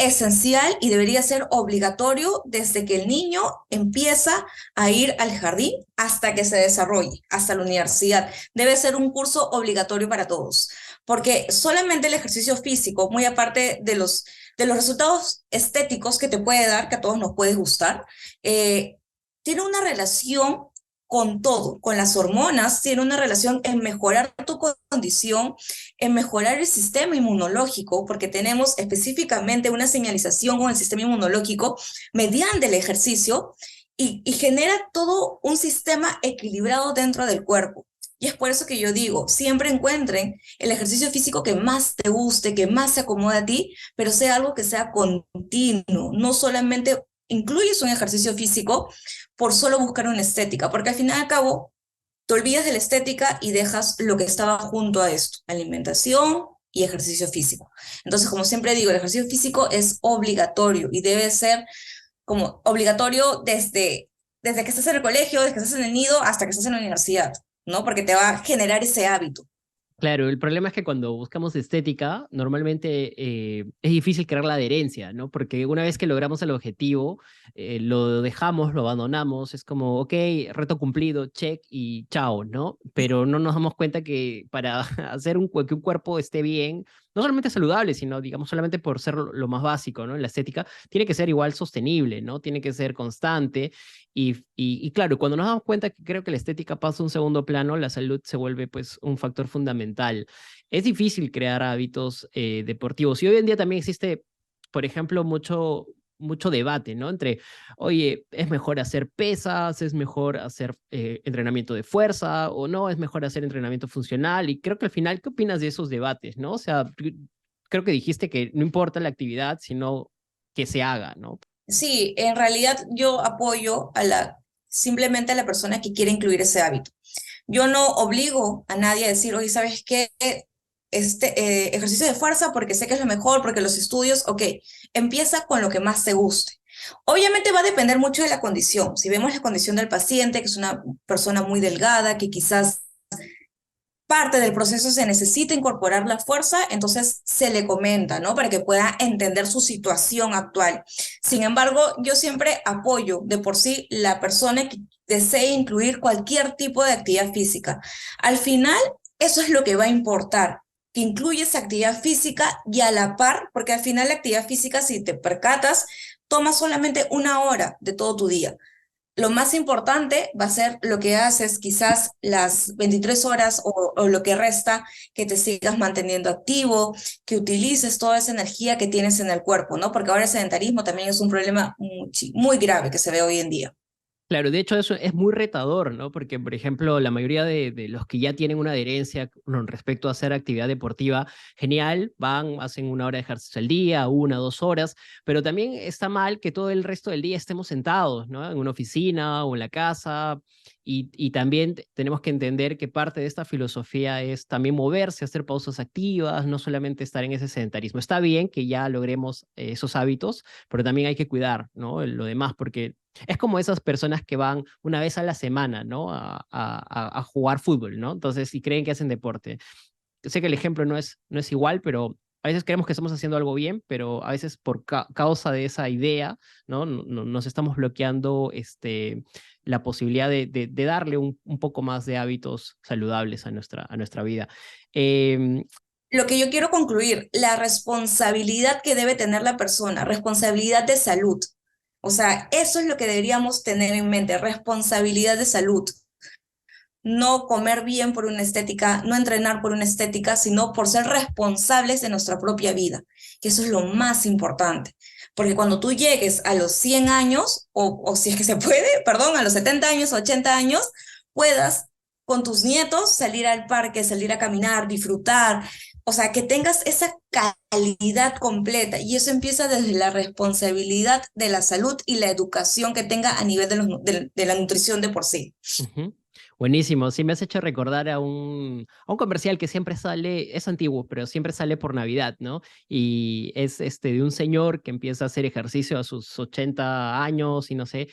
esencial y debería ser obligatorio desde que el niño empieza a ir al jardín hasta que se desarrolle, hasta la universidad. Debe ser un curso obligatorio para todos, porque solamente el ejercicio físico, muy aparte de los resultados estéticos que te puede dar, que a todos nos puede gustar, tiene una relación con todo, con las hormonas, tiene una relación en mejorar tu condición, en mejorar el sistema inmunológico, porque tenemos específicamente una señalización con el sistema inmunológico mediante el ejercicio y genera todo un sistema equilibrado dentro del cuerpo. Y es por eso que yo digo, siempre encuentren el ejercicio físico que más te guste, que más se acomode a ti, pero sea algo que sea continuo, no solamente incluyes un ejercicio físico por solo buscar una estética, porque al final y al cabo te olvidas de la estética y dejas lo que estaba junto a esto, alimentación y ejercicio físico. Entonces, como siempre digo, el ejercicio físico es obligatorio y debe ser como obligatorio desde que estás en el colegio, desde que estás en el nido hasta que estás en la universidad, ¿no? Porque te va a generar ese hábito. Claro, el problema es que cuando buscamos estética, normalmente es difícil crear la adherencia, ¿no? Porque una vez que logramos el objetivo, lo dejamos, lo abandonamos, es como, ok, reto cumplido, check y chao, ¿no? Pero no nos damos cuenta que para hacer que un cuerpo esté bien, no solamente saludable, sino, digamos, solamente por ser lo más básico, ¿no? La estética, tiene que ser igual sostenible, ¿no? Tiene que ser constante y claro, cuando nos damos cuenta que creo que la estética pasa a un segundo plano, la salud se vuelve pues un factor fundamental. Es difícil crear hábitos deportivos y hoy en día también existe, por ejemplo, mucho debate, ¿no? Entre, oye, ¿es mejor hacer pesas? ¿Es mejor hacer entrenamiento de fuerza? ¿O no? ¿Es mejor hacer entrenamiento funcional? Y creo que al final, ¿qué opinas de esos debates, no? O sea, creo que dijiste que no importa la actividad, sino que se haga, ¿no? Sí, en realidad yo apoyo simplemente a la persona que quiere incluir ese hábito. Yo no obligo a nadie a decir, oye, ¿sabes qué? Ejercicio de fuerza porque sé que es lo mejor, porque los estudios, ok, empieza con lo que más te guste. Obviamente va a depender mucho de la condición. Si vemos la condición del paciente, que es una persona muy delgada, que quizás parte del proceso se necesita incorporar la fuerza, entonces se le comenta, ¿no? Para que pueda entender su situación actual. Sin embargo, yo siempre apoyo de por sí la persona que desee incluir cualquier tipo de actividad física. Al final, eso es lo que va a importar, que incluyes actividad física y a la par, porque al final la actividad física, si te percatas, toma solamente 1 hora de todo tu día. Lo más importante va a ser lo que haces quizás las 23 horas o lo que resta, que te sigas manteniendo activo, que utilices toda esa energía que tienes en el cuerpo, ¿no? Porque ahora el sedentarismo también es un problema muy grave que se ve hoy en día. Claro, de hecho eso es muy retador, ¿no? Porque, por ejemplo, la mayoría de los que ya tienen una adherencia con respecto a hacer actividad deportiva, genial, van, hacen 1 hora de ejercicio al día, 1, 2 horas, pero también está mal que todo el resto del día estemos sentados, ¿no? En una oficina o en la casa, y también tenemos que entender que parte de esta filosofía es también moverse, hacer pausas activas, no solamente estar en ese sedentarismo. Está bien que ya logremos esos hábitos, pero también hay que cuidar, ¿no? Lo demás, porque es como esas personas que van 1 vez a la semana, ¿no? A jugar fútbol, ¿no? Entonces, y creen que hacen deporte. Sé que el ejemplo no es igual, pero a veces creemos que estamos haciendo algo bien, pero a veces por causa de esa idea, ¿no? Nos estamos bloqueando la posibilidad de darle un poco más de hábitos saludables a nuestra vida. Eh, Lo que yo quiero concluir, la responsabilidad que debe tener la persona, responsabilidad de salud. O sea, eso es lo que deberíamos tener en mente, responsabilidad de salud. No comer bien por una estética, no entrenar por una estética, sino por ser responsables de nuestra propia vida, que eso es lo más importante. Porque cuando tú llegues a los 100 años, o si es que se puede, perdón, a los 70 años, 80 años, puedas con tus nietos salir al parque, salir a caminar, disfrutar, o sea, que tengas esa calidad completa. Y eso empieza desde la responsabilidad de la salud y la educación que tenga a nivel de la nutrición de por sí. Ujú. Buenísimo, sí me has hecho recordar a un comercial que siempre sale, es antiguo, pero siempre sale por Navidad, ¿no? Y es de un señor que empieza a hacer ejercicio a sus 80 años y no sé,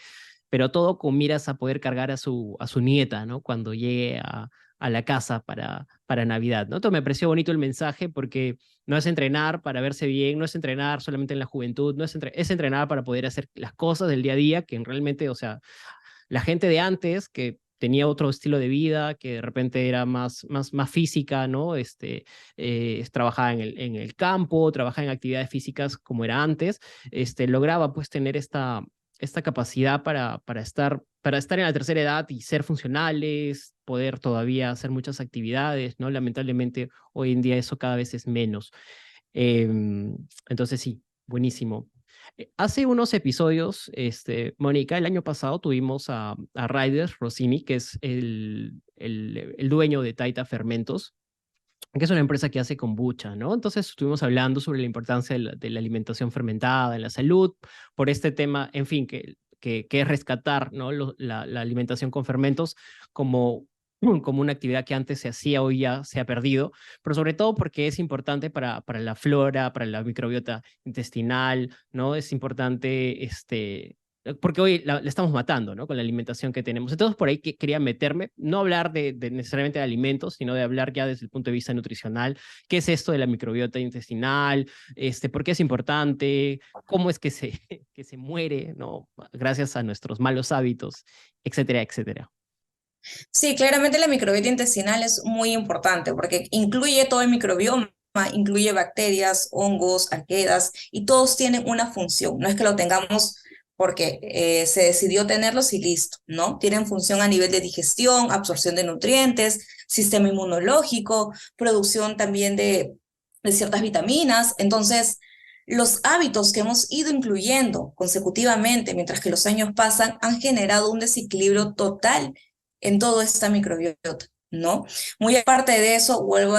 pero todo con miras a poder cargar a su nieta, ¿no? Cuando llegue a la casa para Navidad, ¿no? Entonces me pareció bonito el mensaje porque no es entrenar para verse bien, no es entrenar solamente en la juventud, no es entrenar para poder hacer las cosas del día a día, que realmente, o sea, la gente de antes que tenía otro estilo de vida, que de repente era más física, ¿no? Trabajaba en el campo, trabajaba en actividades físicas como era antes, lograba pues tener esta capacidad para estar en la tercera edad y ser funcionales, poder todavía hacer muchas actividades, ¿no? Lamentablemente hoy en día eso cada vez es menos. Entonces sí, buenísimo. Hace unos episodios, Mónica, el año pasado tuvimos a Ryder Rossini, que es el dueño de Taita Fermentos, que es una empresa que hace kombucha, ¿no? Entonces estuvimos hablando sobre la importancia de la alimentación fermentada en la salud, por este tema, en fin, que es rescatar, ¿no? La alimentación con fermentos como, como una actividad que antes se hacía, hoy ya se ha perdido, pero sobre todo porque es importante para la flora, para la microbiota intestinal, ¿no? Es importante, porque hoy la estamos matando, ¿no? Con la alimentación que tenemos. Entonces, por ahí quería meterme, no hablar de necesariamente de alimentos, sino de hablar ya desde el punto de vista nutricional. ¿Qué es esto de la microbiota intestinal? ¿Por qué es importante? ¿Cómo es que se, que se muere, ¿no? Gracias a nuestros malos hábitos, etcétera, etcétera. Sí, claramente la microbiota intestinal es muy importante porque incluye todo el microbioma, incluye bacterias, hongos, arqueas y todos tienen una función. No es que lo tengamos porque se decidió tenerlos y listo, ¿no? Tienen función a nivel de digestión, absorción de nutrientes, sistema inmunológico, producción también de ciertas vitaminas. Entonces, los hábitos que hemos ido incluyendo consecutivamente mientras que los años pasan han generado un desequilibrio total en toda esta microbiota, ¿no? Muy aparte de eso, vuelvo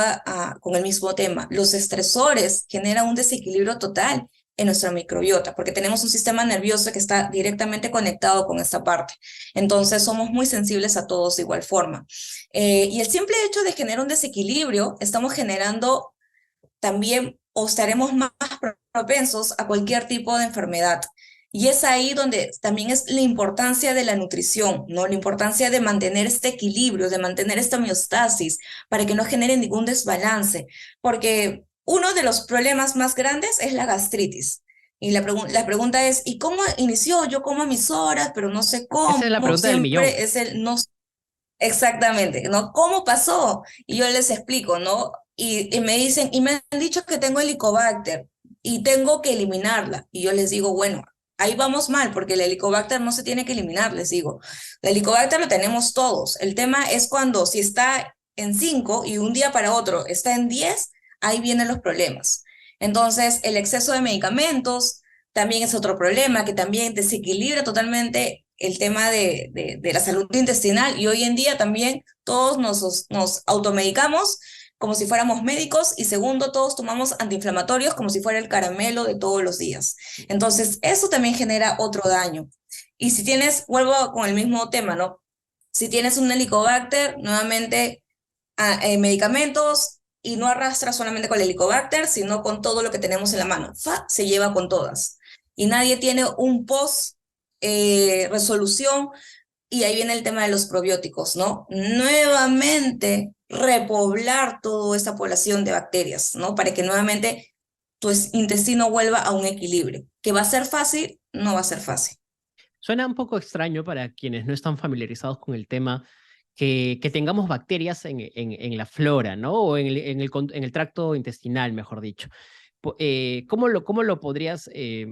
con el mismo tema, los estresores generan un desequilibrio total en nuestra microbiota, porque tenemos un sistema nervioso que está directamente conectado con esta parte. Entonces, somos muy sensibles a todos de igual forma. Y el simple hecho de generar un desequilibrio, estamos generando también o estaremos más propensos a cualquier tipo de enfermedad. Y es ahí donde también es la importancia de la nutrición, ¿no? La importancia de mantener este equilibrio, de mantener esta homeostasis, para que no genere ningún desbalance. Porque uno de los problemas más grandes es la gastritis. Y la pregunta es, ¿y cómo inició? Yo como a mis horas, pero no sé Esa cómo. es la pregunta del millón. Siempre es el no. Exactamente, ¿no? ¿Cómo pasó? Y yo les explico, ¿no? Y me dicen, y me han dicho que tengo Helicobacter y tengo que eliminarla. Y yo les digo, bueno, ahí vamos mal, porque el Helicobacter no se tiene que eliminar, les digo. El Helicobacter lo tenemos todos. El tema es cuando si está en 5 y un día para otro está en 10, ahí vienen los problemas. Entonces, el exceso de medicamentos también es otro problema que también desequilibra totalmente el tema de la salud intestinal, y hoy en día también todos nos automedicamos como si fuéramos médicos, y segundo, todos tomamos antiinflamatorios como si fuera el caramelo de todos los días. Entonces, eso también genera otro daño. Y si tienes, vuelvo con el mismo tema, ¿no? Si tienes un Helicobacter, nuevamente medicamentos, y no arrastra solamente con el Helicobacter, sino con todo lo que tenemos en la mano. Se lleva con todas. Y nadie tiene un post resolución, y ahí viene el tema de los probióticos, ¿no? Nuevamente repoblar toda esta población de bacterias, ¿no? Para que nuevamente tu intestino vuelva a un equilibrio. ¿Que va a ser fácil? No va a ser fácil. Suena un poco extraño para quienes no están familiarizados con el tema que tengamos bacterias en la flora, ¿no? O en el tracto intestinal, mejor dicho. ¿Cómo lo podrías, eh,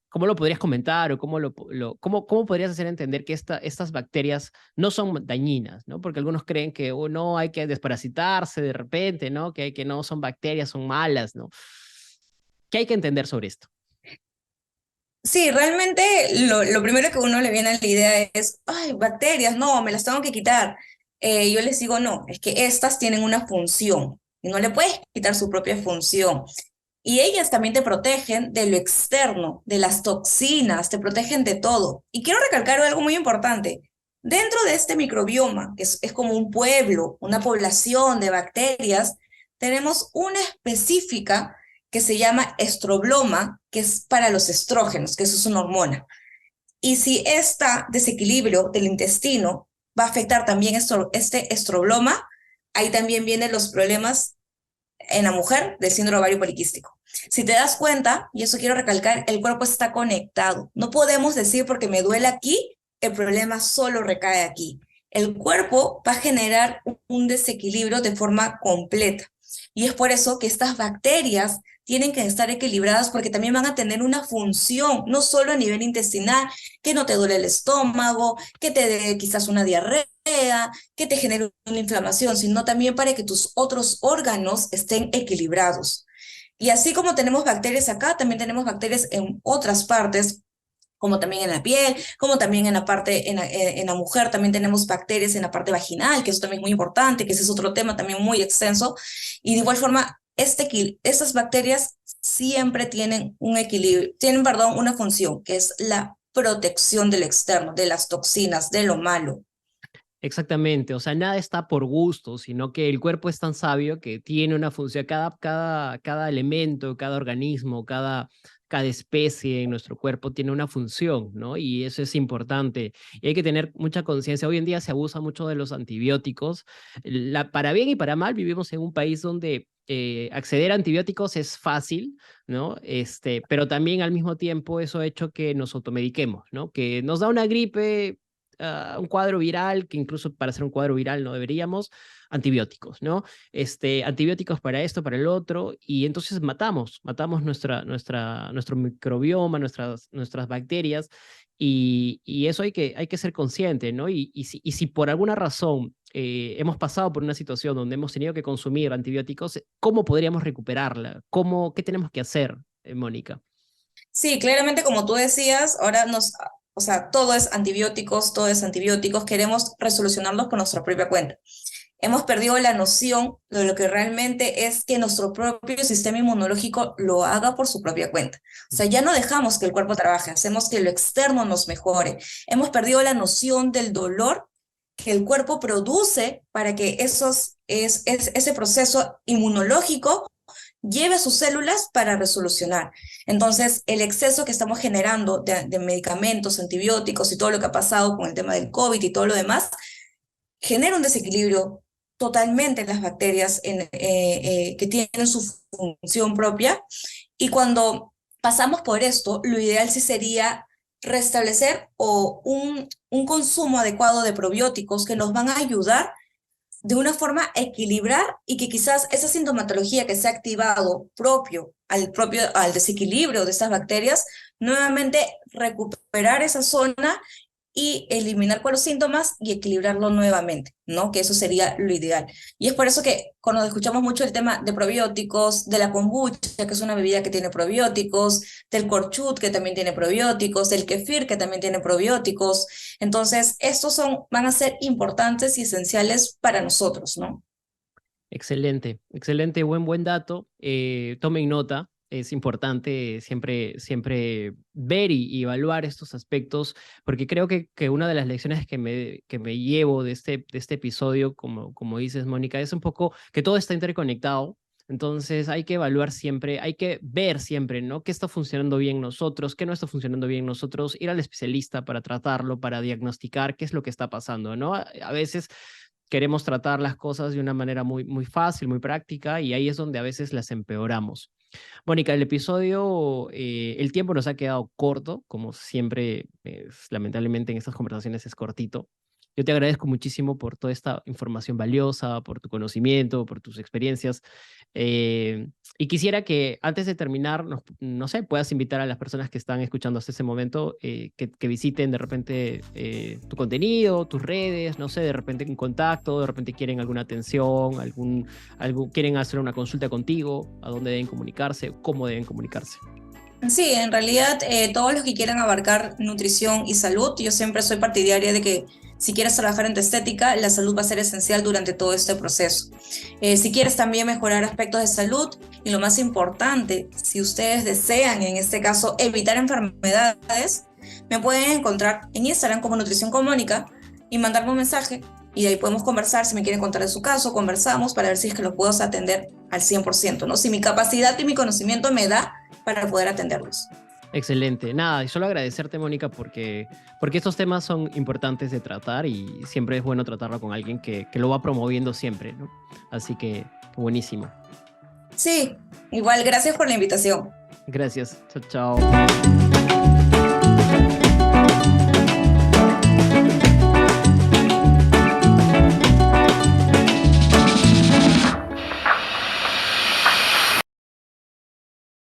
cómo lo podrías comentar o cómo podrías hacer entender que estas bacterias no son dañinas, ¿no? Porque algunos creen que no hay que desparasitarse de repente, ¿no? Que no son bacterias, son malas, ¿no? ¿Qué hay que entender sobre esto? Sí, realmente lo primero que uno le viene a la idea es, ay, bacterias, no, me las tengo que quitar. Yo les digo, no, es que estas tienen una función y no le puedes quitar su propia función. Y ellas también te protegen de lo externo, de las toxinas, te protegen de todo. Y quiero recalcar algo muy importante. Dentro de este microbioma, que es como un pueblo, una población de bacterias, tenemos una específica que se llama estrobloma, que es para los estrógenos, que eso es una hormona. Y si este desequilibrio del intestino va a afectar también este estrobloma, ahí también vienen los problemas en la mujer del síndrome ovario poliquístico. Si te das cuenta, y eso quiero recalcar, el cuerpo está conectado. No podemos decir porque me duele aquí, el problema solo recae aquí. El cuerpo va a generar un desequilibrio de forma completa. Y es por eso que estas bacterias tienen que estar equilibradas, porque también van a tener una función, no solo a nivel intestinal, que no te duele el estómago, que te dé quizás una diarrea, que te genere una inflamación, sino también para que tus otros órganos estén equilibrados. Y así como tenemos bacterias acá, también tenemos bacterias en otras partes, como también en la piel, como también en la parte, en la mujer también tenemos bacterias en la parte vaginal, que eso también es muy importante, que ese es otro tema también muy extenso. Y de igual forma, estas bacterias siempre tienen un equilibrio, tienen, perdón, una función, que es la protección del externo, de las toxinas, de lo malo. Exactamente, o sea, nada está por gusto, sino que el cuerpo es tan sabio que tiene una función, cada elemento, cada organismo, cada especie en nuestro cuerpo tiene una función, ¿no? Y eso es importante. Y hay que tener mucha conciencia. Hoy en día se abusa mucho de los antibióticos. Para bien y para mal, vivimos en un país donde acceder a antibióticos es fácil, ¿no? Pero también al mismo tiempo eso ha hecho que nos automediquemos, ¿no? Que nos da una gripe, un cuadro viral, que incluso para hacer un cuadro viral no deberíamos, antibióticos, ¿no? Antibióticos para esto, para el otro, y entonces matamos nuestro microbioma, nuestras bacterias, y eso hay que ser consciente, ¿no? Y si por alguna razón hemos pasado por una situación donde hemos tenido que consumir antibióticos, ¿cómo podríamos recuperarla? ¿Qué tenemos que hacer, Mónica? Sí, claramente como tú decías, ahora o sea, todo es antibióticos, queremos resolucionarlos por nuestra propia cuenta. Hemos perdido la noción de lo que realmente es que nuestro propio sistema inmunológico lo haga por su propia cuenta. O sea, ya no dejamos que el cuerpo trabaje, hacemos que lo externo nos mejore. Hemos perdido la noción del dolor que el cuerpo produce para que ese proceso inmunológico lleve a sus células para resolucionar. Entonces, el exceso que estamos generando de medicamentos, antibióticos y todo lo que ha pasado con el tema del COVID y todo lo demás, genera un desequilibrio totalmente en las bacterias que tienen su función propia. Y cuando pasamos por esto, lo ideal sí sería restablecer un consumo adecuado de probióticos que nos van a ayudar de una forma a equilibrar y que quizás esa sintomatología que se ha activado al desequilibrio de estas bacterias, nuevamente recuperar esa zona y eliminar con los síntomas y equilibrarlo nuevamente, ¿no? Que eso sería lo ideal. Y es por eso que cuando escuchamos mucho el tema de probióticos, de la kombucha, que es una bebida que tiene probióticos, del corchut, que también tiene probióticos, del kefir, que también tiene probióticos, entonces estos van a ser importantes y esenciales para nosotros, ¿no? Excelente, excelente, buen dato. Tomen nota, es importante siempre ver y evaluar estos aspectos, porque creo que una de las lecciones que me llevo de este episodio, como dices, Mónica, es un poco que todo está interconectado. Entonces hay que evaluar siempre, hay que ver siempre, ¿no? ¿Qué está funcionando bien nosotros? ¿Qué no está funcionando bien nosotros? Ir al especialista para tratarlo, para diagnosticar qué es lo que está pasando, ¿no? A veces queremos tratar las cosas de una manera muy fácil, muy práctica, y ahí es donde a veces las empeoramos. Mónica, el episodio, el tiempo nos ha quedado corto, como siempre, lamentablemente en estas conversaciones es cortito. Yo te agradezco muchísimo por toda esta información valiosa, por tu conocimiento, por tus experiencias. Eh, y quisiera que antes de terminar, no sé, puedas invitar a las personas que están escuchando hasta ese momento que visiten de repente tu contenido, tus redes, no sé, de repente un contacto, de repente quieren alguna atención, quieren hacer una consulta contigo, a dónde deben comunicarse, cómo deben comunicarse. Sí, en realidad todos los que quieran abarcar nutrición y salud, yo siempre soy partidaria de que si quieres trabajar en tu estética, la salud va a ser esencial durante todo este proceso. Si quieres también mejorar aspectos de salud y lo más importante, si ustedes desean, en este caso, evitar enfermedades, me pueden encontrar en Instagram como Nutrición con Mónica y mandarme un mensaje y de ahí podemos conversar. Si me quieren contar de su caso, conversamos para ver si es que los puedo atender al 100%, ¿no? Si mi capacidad y mi conocimiento me da para poder atenderlos. Excelente. Nada, y solo agradecerte, Mónica, porque estos temas son importantes de tratar y siempre es bueno tratarlo con alguien que lo va promoviendo siempre, ¿no? Así que buenísimo. Sí, igual, gracias por la invitación. Gracias. Chao, chao.